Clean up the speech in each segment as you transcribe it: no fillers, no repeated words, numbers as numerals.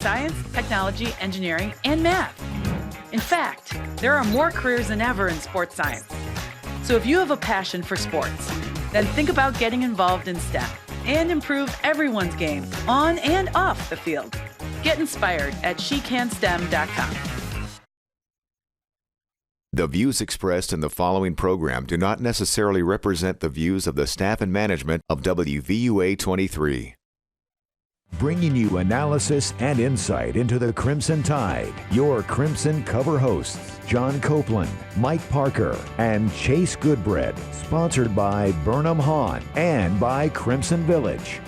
science, technology, engineering, and math. In fact, there are more careers than ever in sports science. So if you have a passion for sports, then think about getting involved in STEM and improve everyone's game on and off the field. Get inspired at SheCanSTEM.com. The views expressed in the following program do not necessarily represent the views of the staff and management of WVUA 23. Bringing you analysis and insight into the Crimson Tide. Your Crimson cover hosts, John Copeland, Mike Parker, and Chase Goodbread. Sponsored by Burnham Hahn and by Crimson Village.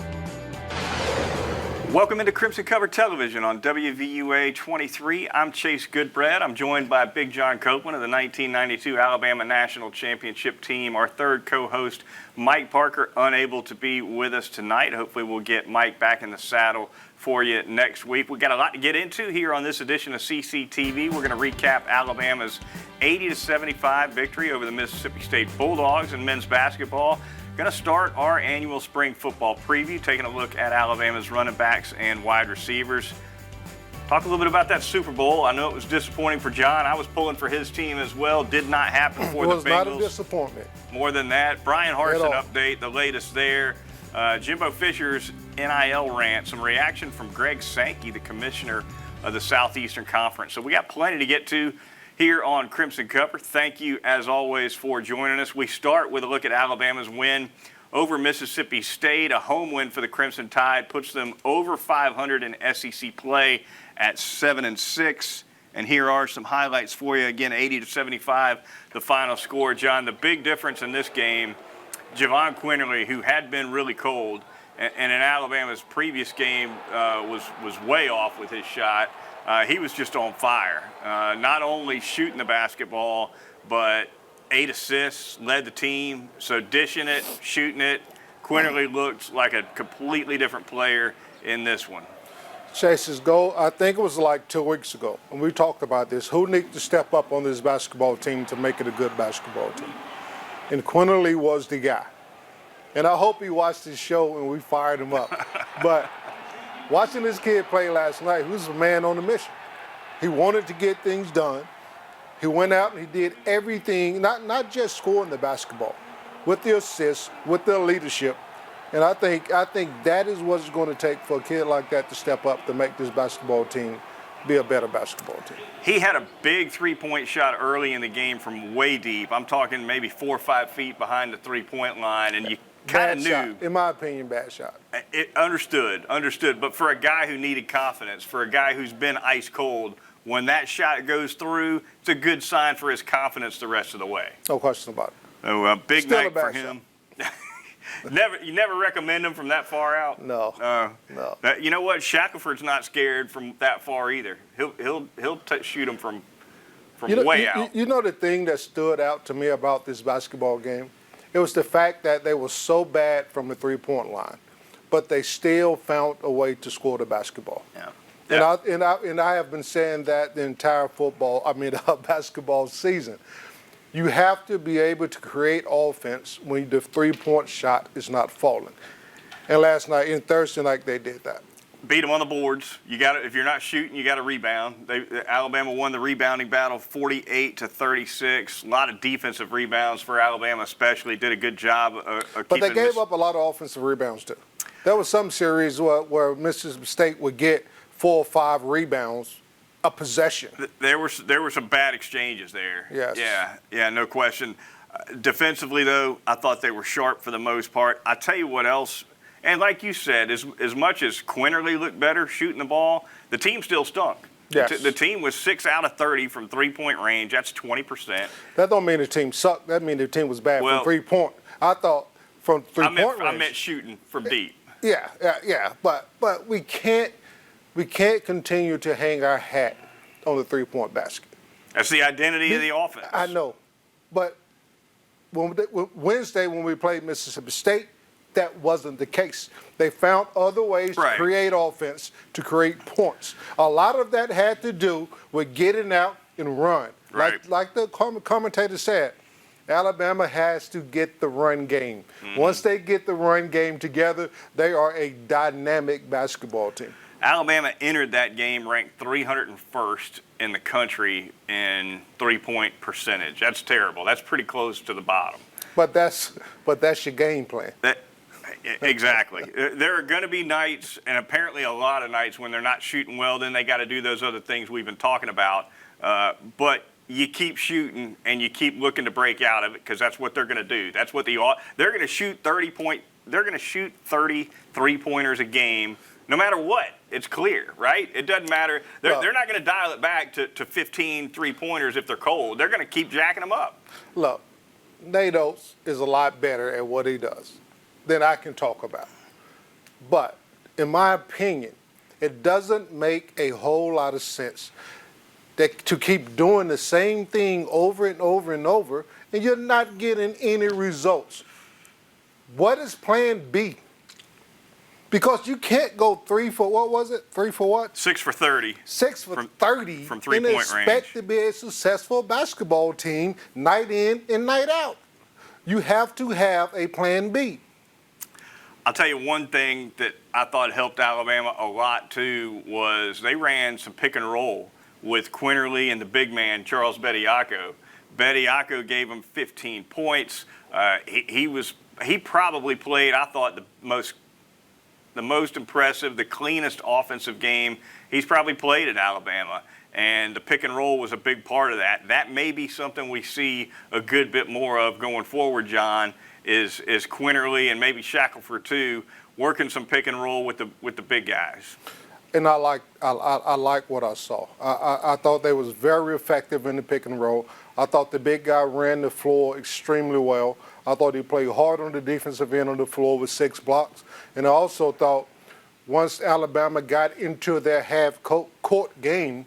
Welcome into Crimson Cover Television on WVUA 23. I'm Chase Goodbread. I'm joined by Big John Copeland of the 1992 Alabama National Championship team. Our third co-host, Mike Parker, unable to be with us tonight. Hopefully we'll get Mike back in the saddle for you next week. We've got a lot to get into here on this edition of CCTV. We're going to recap Alabama's 80-75 victory over the Mississippi State Bulldogs in men's basketball. Going to start our annual spring football preview, taking a look at Alabama's running backs and wide receivers. Talk a little bit about that Super Bowl. I know it was disappointing for John. I was pulling for his team as well. Did not happen for the Bengals. It was not a disappointment. More than that, Brian Harsin update, the latest there. Jimbo Fisher's NIL rant, some reaction from Greg Sankey, the commissioner of the Southeastern Conference. So we got plenty to get to here on Crimson Cover. Thank you, as always, for joining us. We start with a look at Alabama's win over Mississippi State. A home win for the Crimson Tide puts them over 500 in SEC play at 7-6. And here are some highlights for you. Again, 80-75, the final score. John, the big difference in this game, Javon Quinterly, who had been really cold, and in Alabama's previous game was way off with his shot. He was just on fire, not only shooting the basketball, but 8 assists, led the team. So dishing it, shooting it. Quinterly looked like a completely different player in this one. Chase's goal, I think it was like 2 weeks ago, and we talked about this. Who needs to step up on this basketball team to make it a good basketball team? And Quinterly was the guy. And I hope he watched this show and we fired him up. But watching this kid play last night, he was a man on a mission. He wanted to get things done. He went out and he did everything, not just scoring the basketball, with the assists, with the leadership. And I think that is what it's going to take for a kid like that to step up to make this basketball team be a better basketball team. He had a big three-point shot early in the game from way deep. I'm talking maybe 4 or 5 feet behind the three-point line, and you kind of knew. Shot. In my opinion, bad shot. Understood. But for a guy who needed confidence, for a guy who's been ice cold, when that shot goes through, it's a good sign for his confidence the rest of the way. No question about it. So a big Still night for him. You never recommend him from that far out? No. No. You know what? Shackelford's not scared from that far either. He'll shoot him from way out. You know the thing that stood out to me about this basketball game? It was the fact that they were so bad from the three-point line, but they still found a way to score the basketball. Yeah. And I have been saying that the entire basketball season. You have to be able to create offense when the three-point shot is not falling. And last night, and Thursday night, they did that. Beat them on the boards. If you're not shooting, you got to rebound. Alabama won the rebounding battle 48-36. A lot of defensive rebounds for Alabama, especially. Did a good job of keeping. But they gave up a lot of offensive rebounds too. There was some series where Mississippi State would get 4 or 5 rebounds a possession. There were some bad exchanges there. Yes. Yeah, no question. Defensively, though, I thought they were sharp for the most part. I tell you what else. And like you said, as much as Quinterly looked better shooting the ball, the team still stunk. Yes. The team was 6 out of 30 from three-point range. That's 20%. That don't mean the team sucked. That means the team was bad from three-point. I thought from three-point range. I meant shooting from deep. Yeah. But we can't continue to hang our hat on the three-point basket. That's the identity of the offense. I know. But Wednesday when we played Mississippi State, that wasn't the case. They found other ways to create offense, to create points. A lot of that had to do with getting out and run. Right. Like the commentator said, Alabama has to get the run game. Once they get the run game together, they are a dynamic basketball team. Alabama entered that game ranked 301st in the country in three-point percentage. That's terrible. That's pretty close to the bottom. But that's your game plan. Exactly. There are going to be nights, and apparently a lot of nights, when they're not shooting well. Then they got to do those other things we've been talking about. But you keep shooting and you keep looking to break out of it, because that's what they're going to do. That's what they're going to shoot 30 3-pointers a game. No matter what, it's clear, right? It doesn't matter. They're not going to dial it back to 15 3-pointers if they're cold. They're going to keep jacking them up. Look, Nate Oates is a lot better at what he does than I can talk about. But in my opinion, it doesn't make a whole lot of sense to keep doing the same thing over and over and over, and you're not getting any results. What is plan B? Because you can't go 3 for, what was it? 3 for what? 6 for 30. 6 for 30 from 3-point range. And expect to be a successful basketball team night in and night out. You have to have a plan B. I'll tell you one thing that I thought helped Alabama a lot too was they ran some pick and roll with Quinterly and the big man, Charles Bediako. Bediako gave him 15 points. He probably played, I thought, the most impressive, the cleanest offensive game he's probably played at Alabama. And the pick and roll was a big part of that. That may be something we see a good bit more of going forward, John, is Quinterly and maybe Shackelford too, working some pick and roll with the big guys. And I like what I saw. I thought they was very effective in the pick and roll. I thought the big guy ran the floor extremely well. I thought he played hard on the defensive end of the floor with 6 blocks. And I also thought once Alabama got into their half-court game,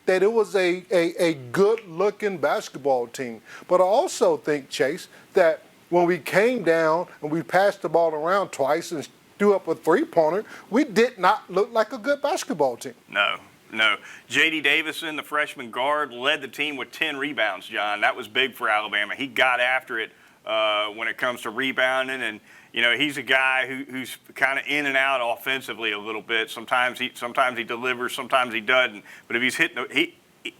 that it was a good-looking basketball team. But I also think, Chase, that when we came down and we passed the ball around twice and threw up a 3-pointer, we did not look like a good basketball team. No. J.D. Davison, the freshman guard, led the team with 10 rebounds, John. That was big for Alabama. He got after it when it comes to rebounding, and he's a guy who's kind of in and out offensively a little bit. Sometimes he delivers, sometimes he doesn't. But if he's hitting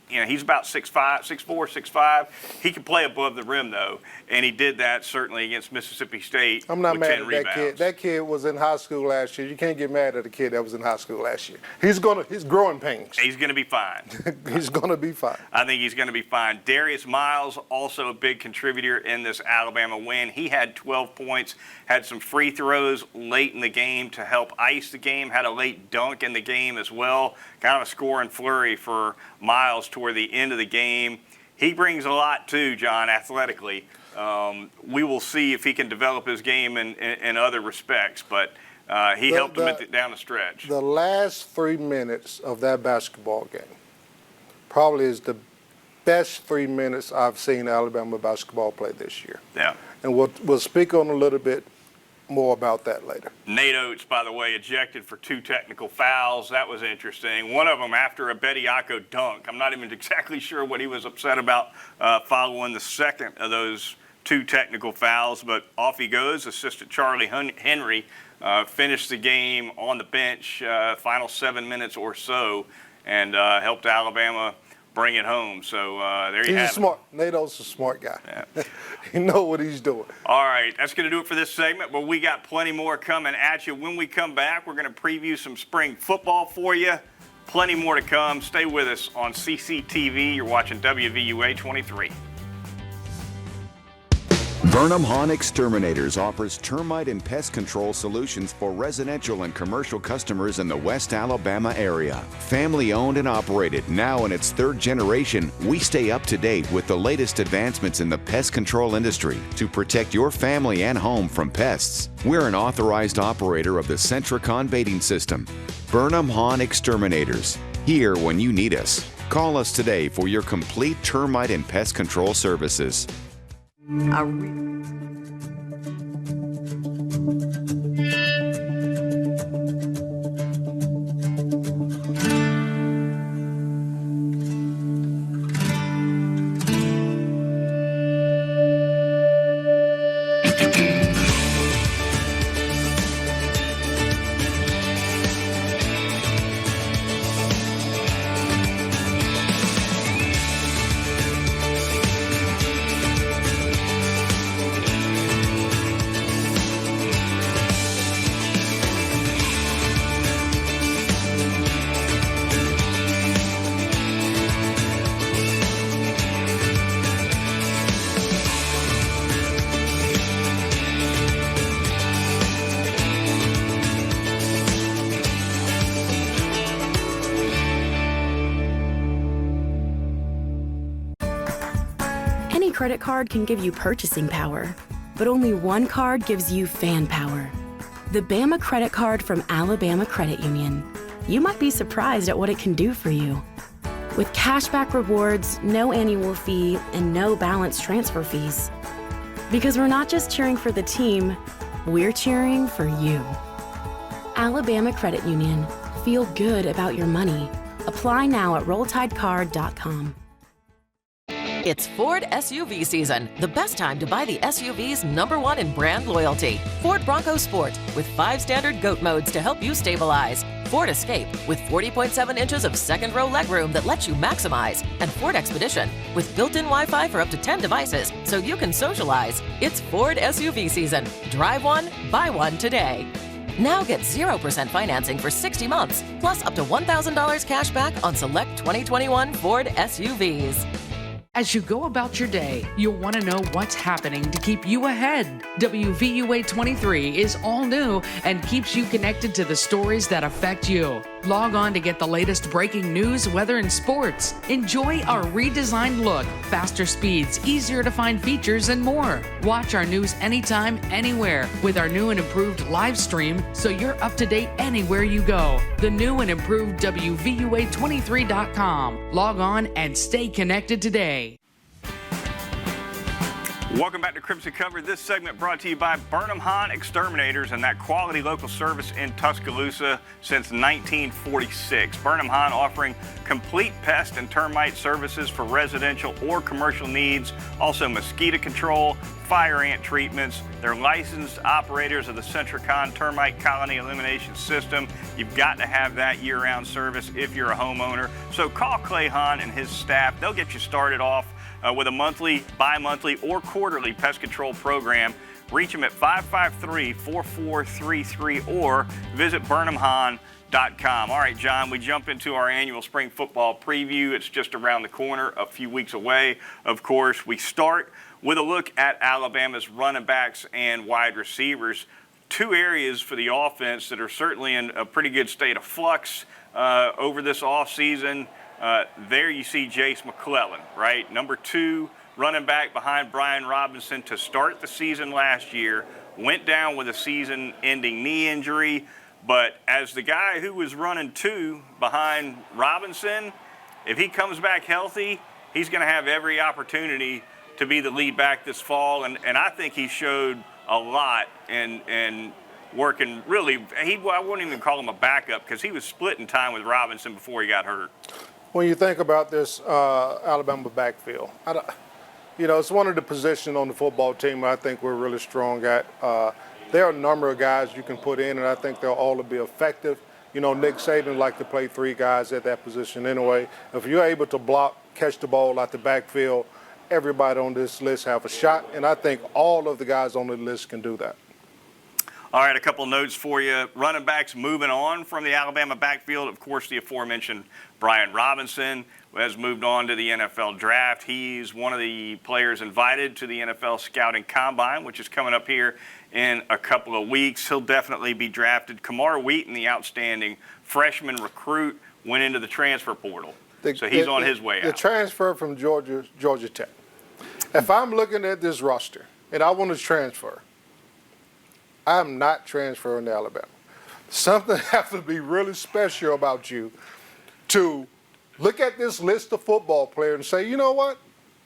he's about 6'5", 6'4", 6'5". He can play above the rim, though, and he did that certainly against Mississippi State. I'm not with mad 10 at rebounds. that kid. That kid was in high school last year. You can't get mad at a kid that was in high school last year. He's growing pains. He's going to be fine. He's going to be fine. I think he's going to be fine. Darius Miles, also a big contributor in this Alabama win. He had 12 points, had some free throws late in the game to help ice the game, had a late dunk in the game as well. Kind of a scoring flurry for Miles toward the end of the game. He brings a lot too, John, athletically. We will see if he can develop his game in other respects, but he helped him down the stretch. The last 3 minutes of that basketball game probably is the best 3 minutes I've seen Alabama basketball play this year. Yeah. And we'll speak on a little bit more about that later. Nate Oates, by the way, ejected for 2 technical fouls. That was interesting. One of them after a Bediako dunk. I'm not even exactly sure what he was upset about following the second of those 2 technical fouls, but off he goes. Assistant Charlie Henry finished the game on the bench, final 7 minutes or so, and helped Alabama bring it home. So there you have it. Nate Oates is a smart guy. Yeah. He knows what he's doing. All right, that's going to do it for this segment, but we got plenty more coming at you. When we come back, we're going to preview some spring football for you. Plenty more to come. Stay with us on CCTV. You're watching WVUA 23. Burnham Hahn Exterminators offers termite and pest control solutions for residential and commercial customers in the West Alabama area. Family owned and operated, now in its 3rd generation, we stay up to date with the latest advancements in the pest control industry to protect your family and home from pests. We're an authorized operator of the Centricon baiting system. Burnham Hahn Exterminators, here when you need us. Call us today for your complete termite and pest control services. credit card can give you purchasing power, but only one card gives you fan power. The Bama Credit Card from Alabama Credit Union. You might be surprised at what it can do for you. With cashback rewards, no annual fee, and no balance transfer fees. Because we're not just cheering for the team, we're cheering for you. Alabama Credit Union. Feel good about your money. Apply now at rolltidecard.com. It's Ford SUV season, the best time to buy the SUV's #1 in brand loyalty. Ford Bronco Sport, with 5 standard GOAT modes to help you stabilize. Ford Escape, with 40.7 inches of second-row legroom that lets you maximize. And Ford Expedition, with built-in Wi-Fi for up to 10 devices, so you can socialize. It's Ford SUV season. Drive one, buy one today. Now get 0% financing for 60 months, plus up to $1,000 cash back on select 2021 Ford SUVs. As you go about your day, you'll want to know what's happening to keep you ahead. WVUA 23 is all new and keeps you connected to the stories that affect you. Log on to get the latest breaking news, weather, and sports. Enjoy our redesigned look, faster speeds, easier to find features, and more. Watch our news anytime, anywhere with our new and improved live stream so you're up to date anywhere you go. The new and improved WVUA23.com. Log on and stay connected today. Welcome back to Crimson Cover. This segment brought to you by Burnham Hahn Exterminators and that quality local service in Tuscaloosa since 1946. Burnham Hahn offering complete pest and termite services for residential or commercial needs, also mosquito control, fire ant treatments. They're licensed operators of the Centricon Termite Colony Elimination System. You've got to have that year-round service if you're a homeowner. So call Clay Hahn and his staff. They'll get you started off with a monthly, bi-monthly, or quarterly pest control program. Reach them at 553-4433 or visit BurnhamHahn.com. All right, John, we jump into our annual spring football preview. It's just around the corner, a few weeks away. Of course, we start with a look at Alabama's running backs and wide receivers. 2 areas for the offense that are certainly in a pretty good state of flux over this offseason. There you see Jace McClellan, right? Number 2 running back behind Brian Robinson to start the season last year. Went down with a season-ending knee injury. But as the guy who was running 2 behind Robinson, if he comes back healthy, he's going to have every opportunity to be the lead back this fall. And I think he showed a lot in working really. I wouldn't even call him a backup because he was splitting time with Robinson before he got hurt. When you think about this Alabama backfield, it's one of the positions on the football team I think we're really strong at. There are a number of guys you can put in, and I think they'll all be effective. Nick Saban likes to play 3 guys at that position anyway. If you're able to block, catch the ball out the backfield, everybody on this list have a shot, and I think all of the guys on the list can do that. All right, a couple notes for you. Running backs moving on from the Alabama backfield. Of course, the aforementioned Brian Robinson has moved on to the NFL draft. He's one of the players invited to the NFL Scouting Combine, which is coming up here in a couple of weeks. He'll definitely be drafted. Kamar Wheaton, the outstanding freshman recruit, went into the transfer portal. So he's on his way out. The transfer from Georgia Tech. If I'm looking at this roster and I want to transfer, I'm not transferring to Alabama. Something has to be really special about you to look at this list of football players and say, you know what?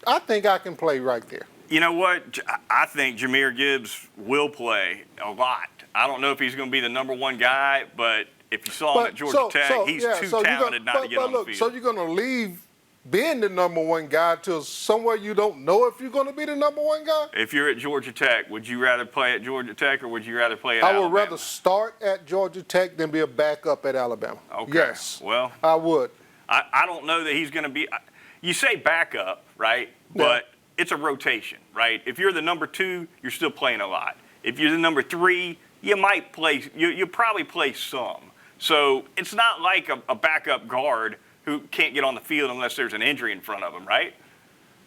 I think I can play right there. You know what? I think Jahmyr Gibbs will play a lot. I don't know if he's going to be the number 1 guy, but if you saw him at Georgia Tech, he's too talented not to get on the field. So you're going to leave being the number 1 guy to somewhere you don't know if you're going to be the number 1 guy? If you're at Georgia Tech, would you rather play at Georgia Tech or would you rather play at Alabama? I would rather start at Georgia Tech than be a backup at Alabama. Okay. Yes. Well, I would. I don't know that he's going to be – you say backup, right? But it's a rotation, right? If you're the number 2, you're still playing a lot. If you're the number 3, you might play – you'll probably play some. So it's not like a backup guard who can't get on the field unless there's an injury in front of him, right?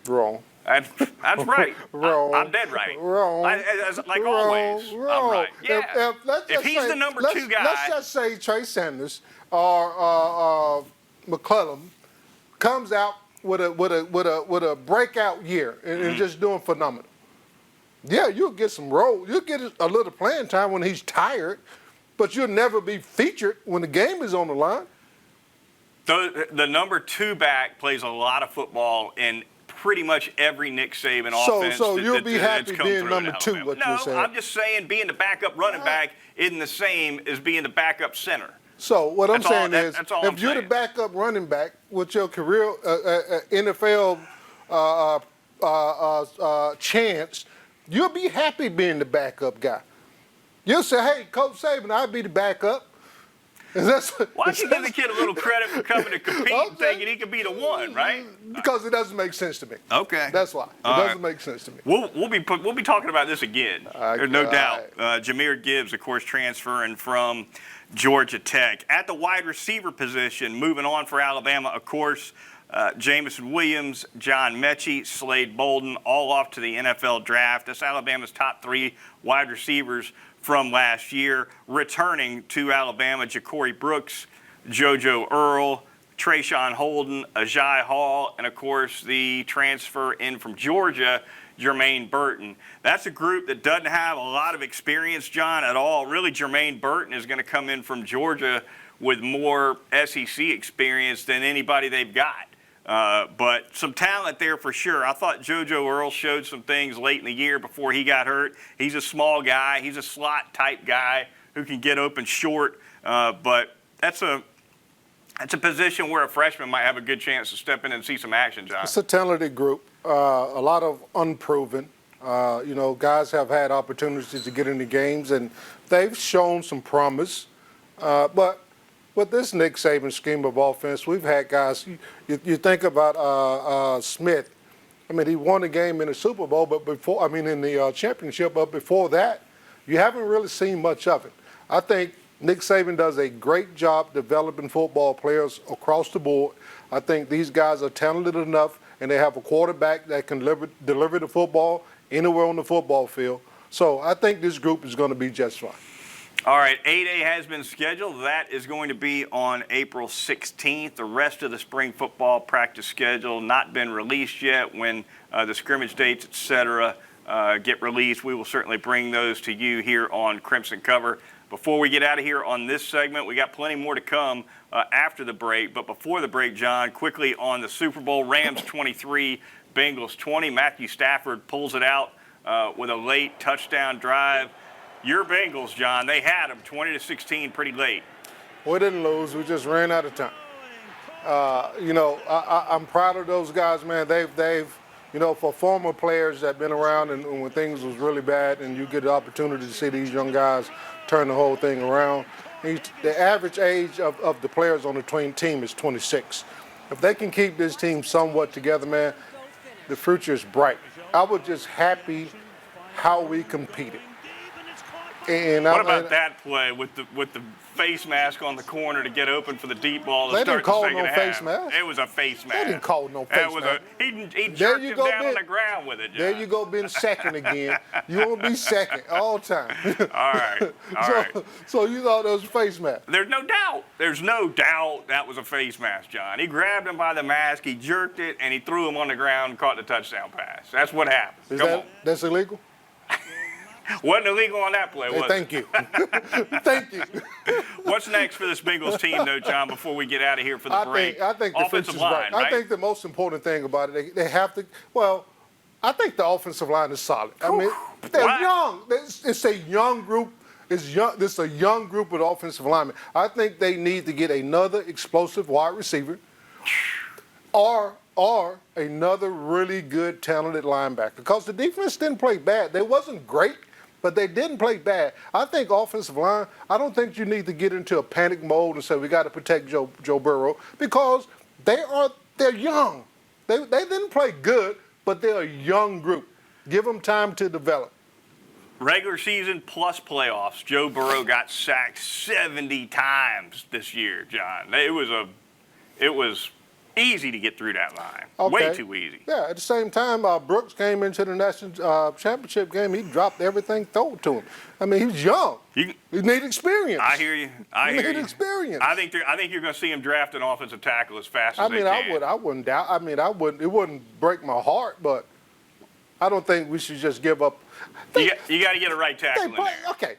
Wrong. That's right. Wrong. I'm dead right. Wrong. Like wrong. always. Wrong. I'm right. Yeah. If he's the number 2 guy. Let's just say Trey Sanders or McClellan comes out with a breakout year and just doing phenomenal. Yeah, you'll get some role. You'll get a little playing time when he's tired, but you'll never be featured when the game is on the line. The number 2 back plays a lot of football in pretty much every Nick Saban offense. So you'll be happy being number 2, what you're saying? No, I'm just saying being the backup running back isn't the same as being the backup center. So what I'm saying is, if you're the backup running back with your career NFL chance, you'll be happy being the backup guy. You'll say, hey, Coach Saban, I'll be the backup. Why don't you give the kid a little credit for coming to compete and thinking he could be the one, right? Because it doesn't make sense to me. Okay. That's why. It doesn't make sense to me. We'll be talking about this again. There's no doubt. Jahmyr Gibbs, of course, transferring from Georgia Tech. At the wide receiver position, moving on for Alabama, of course, Jamison Williams, John Mechie, Slade Bolden, all off to the NFL draft. That's Alabama's top 3 wide receivers from last year. Returning to Alabama, Ja'Cory Brooks, JoJo Earle, Trayshawn Holden, Ajay Hall, and of course the transfer in from Georgia, Jermaine Burton. That's a group that doesn't have a lot of experience, John, at all. Really, Jermaine Burton is going to come in from Georgia with more SEC experience than anybody they've got. But some talent there for sure. I thought JoJo Earle showed some things late in the year before he got hurt. He's a small guy. He's a slot-type guy who can get open short. But that's a position where a freshman might have a good chance to step in and see some action, John. It's a talented group. A lot of unproven. Guys have had opportunities to get into games, and they've shown some promise. But with this Nick Saban scheme of offense, we've had guys. You think about Smith. I mean, he won a game in the Super Bowl, but in the championship. But before that, you haven't really seen much of it. I think Nick Saban does a great job developing football players across the board. I think these guys are talented enough, and they have a quarterback that can deliver the football anywhere on the football field. So I think this group is going to be just fine. All right, 8A has been scheduled. That is going to be on April 16th. The rest of the spring football practice schedule not been released yet. When the scrimmage dates, et cetera, get released, we will certainly bring those to you here on Crimson Cover. Before we get out of here on this segment, we got plenty more to come after the break. But before the break, John, quickly on the Super Bowl, Rams 23, Bengals 20. Matthew Stafford pulls it out with a late touchdown drive. Your Bengals, John, they had them 20-16 pretty late. We didn't lose. We just ran out of time. I'm proud of those guys, man. They've for former players that have been around and when things was really bad and you get the opportunity to see these young guys turn the whole thing around. The average age of the players on the team is 26. If they can keep this team somewhat together, man, the future is bright. I was just happy how we competed. And what about that play with the face mask on the corner to get open for the deep ball to start the second half? They didn't call no face mask. It was a face mask. They didn't call no face mask. He jerked him down on the ground with it, John. There you go, being second again. You won't be second all the time. All right. So you thought it was a face mask? There's no doubt. There's no doubt that was a face mask, John. He grabbed him by the mask, he jerked it, and he threw him on the ground and caught the touchdown pass. That's what happened. That's illegal? Wasn't illegal on that play, was it? Thank you. Thank you. What's next for this Bengals team, though, John, before we get out of here for the break? I think the offensive line, right? I think the most important thing about it, they have to, I think the offensive line is solid. I mean, they're young. It's a young group. This is a young group of offensive linemen. I think they need to get another explosive wide receiver or another really good, talented linebacker. Because the defense didn't play bad. They wasn't great, but they didn't play bad. I think offensive line, I don't think you need to get into a panic mode and say we got to protect Joe Burrow because they're young. They didn't play good, but they're a young group. Give them time to develop. Regular season plus playoffs. Joe Burrow got sacked 70 times this year, John. It was Easy to get through that line. Okay. Way too easy. Yeah, at the same time, Brooks came into the national championship game. He dropped everything thrown to him. I mean, he was young. He needed experience. I hear you. He needed experience. I think you're going to see him draft an offensive tackle as fast as they can. I wouldn't doubt. I mean, it wouldn't break my heart, but I don't think we should just give up. You got to get a right tackle in there. Okay.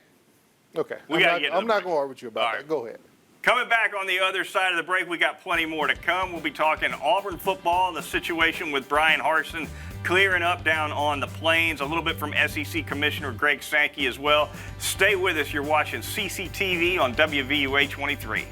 I'm not going to argue with you about that. Go ahead. Coming back on the other side of the break, we got plenty more to come. We'll be talking Auburn football, the situation with Brian Harsin clearing up down on the Plains, a little bit from SEC Commissioner Greg Sankey as well. Stay with us. You're watching CCTV on WVUA 23.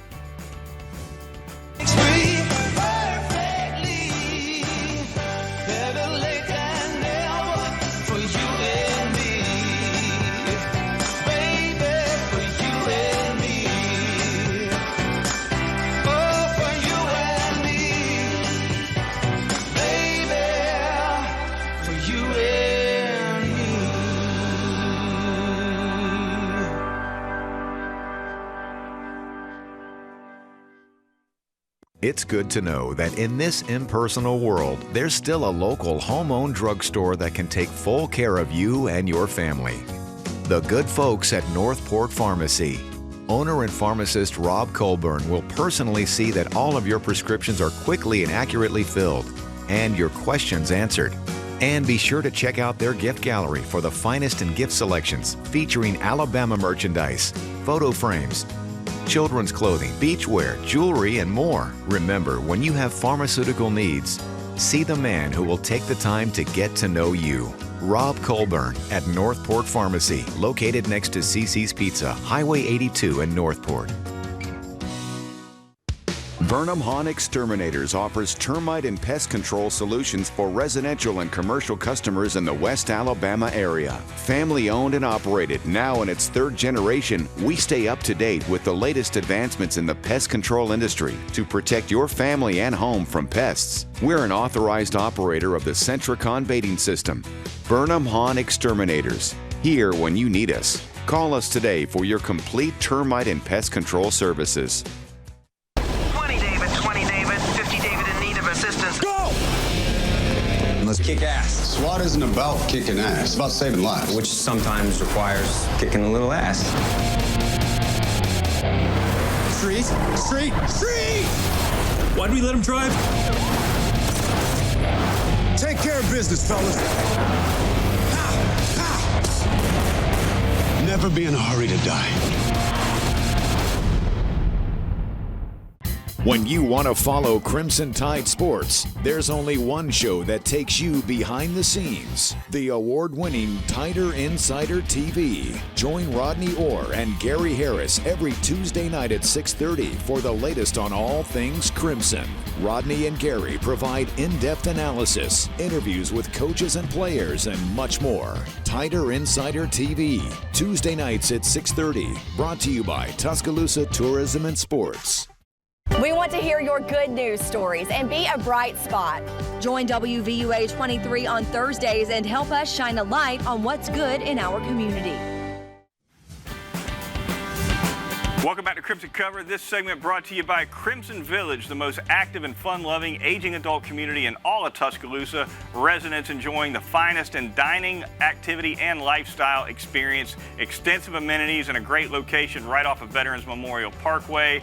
It's good to know that in this impersonal world, there's still a local home-owned drugstore that can take full care of you and your family. The good folks at Northport Pharmacy. Owner and pharmacist Rob Colburn will personally see that all of your prescriptions are quickly and accurately filled and your questions answered. And be sure to check out their gift gallery for the finest in gift selections featuring Alabama merchandise, photo frames, children's clothing, beachwear, jewelry, and more. Remember, when you have pharmaceutical needs, see the man who will take the time to get to know you. Rob Colburn at Northport Pharmacy, located next to CC's Pizza, Highway 82 in Northport. Burnham Hahn Exterminators offers termite and pest control solutions for residential and commercial customers in the West Alabama area. Family owned and operated, now in its third generation, we stay up to date with the latest advancements in the pest control industry to protect your family and home from pests. We're an authorized operator of the Centricon baiting system. Burnham Hahn Exterminators, here when you need us. Call us today for your complete termite and pest control services. 20 David, 50 David in need of assistance. Go! Let's kick ass. SWAT isn't about kicking ass, it's about saving lives. Which sometimes requires kicking a little ass. Street! Why'd we let him drive? Take care of business, fellas. Never be in a hurry to die. When you want to follow Crimson Tide sports, there's only one show that takes you behind the scenes. The award-winning Tider Insider TV. Join Rodney Orr and Gary Harris every Tuesday night at 6:30 for the latest on all things Crimson. Rodney and Gary provide in-depth analysis, interviews with coaches and players, and much more. Tider Insider TV, Tuesday nights at 6:30. Brought to you by Tuscaloosa Tourism and Sports. We want to hear your good news stories and be a bright spot. Join WVUA 23 on Thursdays and help us shine a light on what's good in our community. Welcome back to Crimson Cover. This segment brought to you by Crimson Village, the most active and fun-loving aging adult community in all of Tuscaloosa. Residents enjoying the finest in dining, activity, and lifestyle experience. Extensive amenities and a great location right off of Veterans Memorial Parkway.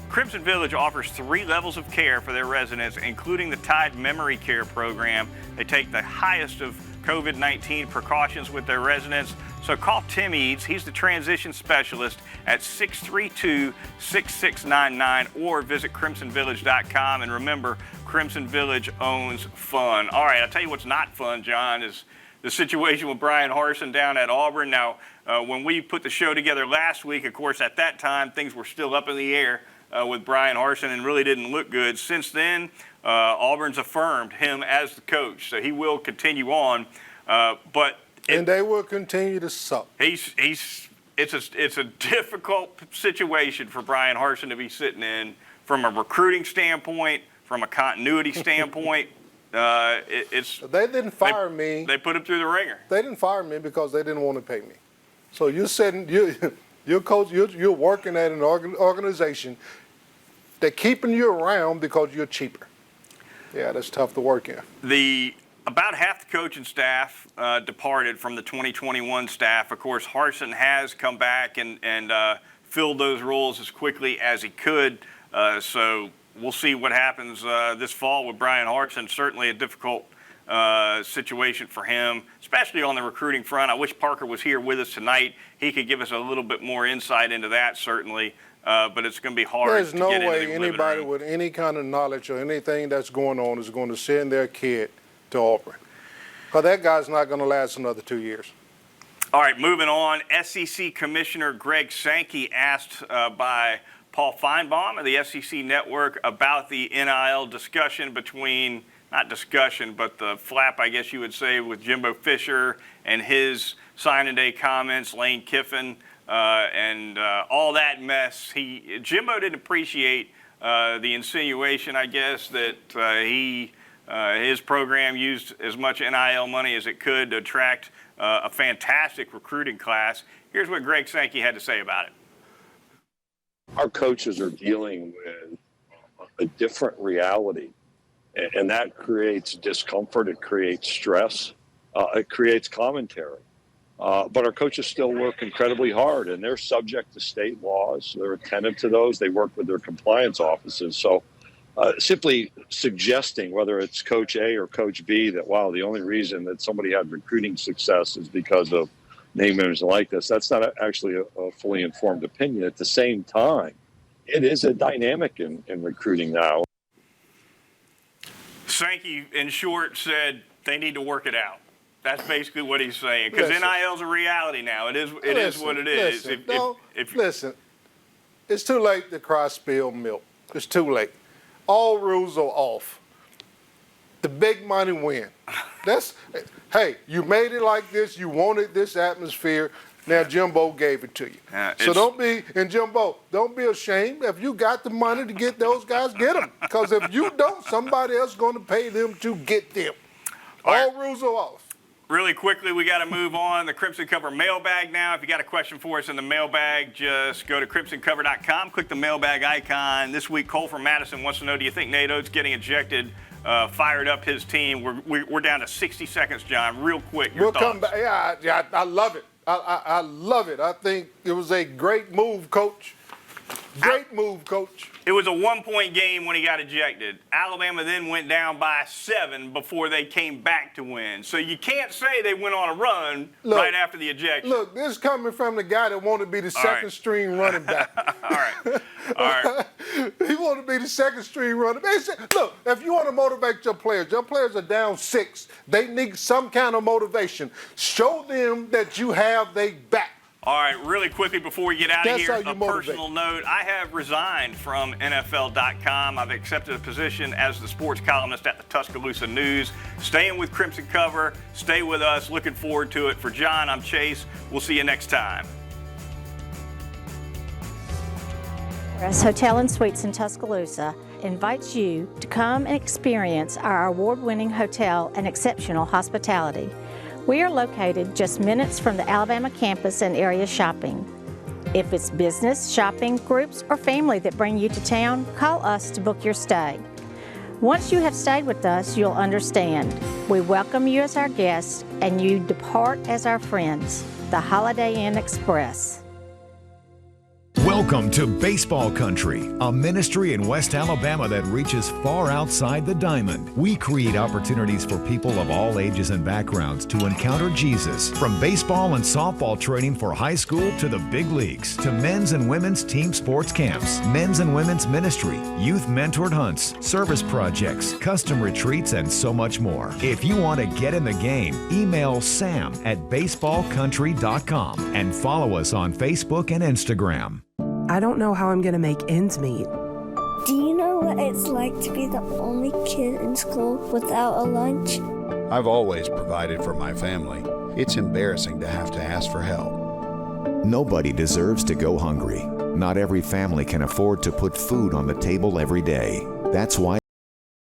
Crimson Village offers 3 levels of care for their residents, including the Tide Memory Care Program. They take the highest of COVID-19 precautions with their residents. So call Tim Eads, he's the transition specialist, at 632-6699 or visit crimsonvillage.com. And remember, Crimson Village owns fun. All right, I'll tell you what's not fun, John, is the situation with Brian Harsin down at Auburn. Now, when we put the show together last week, of course, at that time, things were still up in the air with Brian Harsin and really didn't look good. Since then, Auburn's affirmed him as the coach, so he will continue on. And they will continue to suck. It's a difficult situation for Brian Harsin to be sitting in from a recruiting standpoint, from a continuity standpoint. They didn't fire me. They put him through the ringer. They didn't fire me because they didn't want to pay me. So you're coach. You're working at an organization. They're keeping you around because you're cheaper. Yeah, that's tough to work in. About half the coaching staff departed from the 2021 staff. Of course, Harsin has come back and filled those roles as quickly as he could. So we'll see what happens this fall with Brian Harsin. Certainly a difficult situation for him, especially on the recruiting front. I wish Parker was here with us tonight. He could give us a little bit more insight into that, certainly. But it's going to be hard. There's to no get way into anybody with any kind of knowledge or anything that's going on is going to send their kid to Auburn. Because that guy's not going to last another 2 years. All right, moving on. SEC Commissioner Greg Sankey asked by Paul Feinbaum of the SEC Network about the NIL discussion between, not discussion, but the flap, I guess you would say, with Jimbo Fisher and his signing day comments, Lane Kiffin, and all that mess. Jimbo didn't appreciate the insinuation, I guess, that his program used as much NIL money as it could to attract a fantastic recruiting class. Here's what Greg Sankey had to say about it. Our coaches are dealing with a different reality, and that creates discomfort. It creates stress. It creates commentary. But our coaches still work incredibly hard, and they're subject to state laws. They're attentive to those. They work with their compliance offices. So simply suggesting, whether it's Coach A or Coach B, that, wow, the only reason that somebody had recruiting success is because of name, image, and likeness, that's not actually a fully informed opinion. At the same time, it is a dynamic in recruiting now. Sankey, in short, said they need to work it out. That's basically what he's saying. Because NIL is a reality now. It is what it is. Listen, it's too late to cry spilled milk. It's too late. All rules are off. The big money win. Hey, you made it like this. You wanted this atmosphere. Now Jimbo gave it to you. So don't be ashamed. If you got the money to get those guys, get them. Because if you don't, somebody else is going to pay them to get them. All rules are off. Really quickly, we got to move on. The Crimson Cover mailbag now. If you got a question for us in the mailbag, just go to crimsoncover.com, click the mailbag icon. This week, Cole from Madison wants to know, do you think Nate Oates getting ejected fired up his team? We're down to 60 seconds, John. Real quick, your thoughts. Come back. Yeah, I love it. I love it. I think it was a great move, Coach. Great move, Coach. It was a 1-point game when he got ejected. Alabama then went down by 7 before they came back to win. So you can't say they went on a run right after the ejection. Look, this is coming from the guy that wanted to be the second-string running back. All right. He wanted to be the second-string running back. Look, if you want to motivate your players are down 6. They need some kind of motivation. Show them that you have their back. All right, really quickly before we get out of here, a personal note. I have resigned from NFL.com. I've accepted a position as the sports columnist at the Tuscaloosa News. Staying with Crimson Cover. Stay with us. Looking forward to it. For John, I'm Chase. We'll see you next time. Hotel and Suites in Tuscaloosa invites you to come and experience our award-winning hotel and exceptional hospitality. We are located just minutes from the Alabama campus and area shopping. If it's business, shopping, groups, or family that bring you to town, call us to book your stay. Once you have stayed with us, you'll understand. We welcome you as our guests, and you depart as our friends. The Holiday Inn Express. Welcome to Baseball Country, a ministry in West Alabama that reaches far outside the diamond. We create opportunities for people of all ages and backgrounds to encounter Jesus. From baseball and softball training for high school to the big leagues, to men's and women's team sports camps, men's and women's ministry, youth mentored hunts, service projects, custom retreats, and so much more. If you want to get in the game, email sam@baseballcountry.com and follow us on Facebook and Instagram. I don't know how I'm going to make ends meet. Do you know what it's like to be the only kid in school without a lunch? I've always provided for my family. It's embarrassing to have to ask for help. Nobody deserves to go hungry. Not every family can afford to put food on the table every day. That's why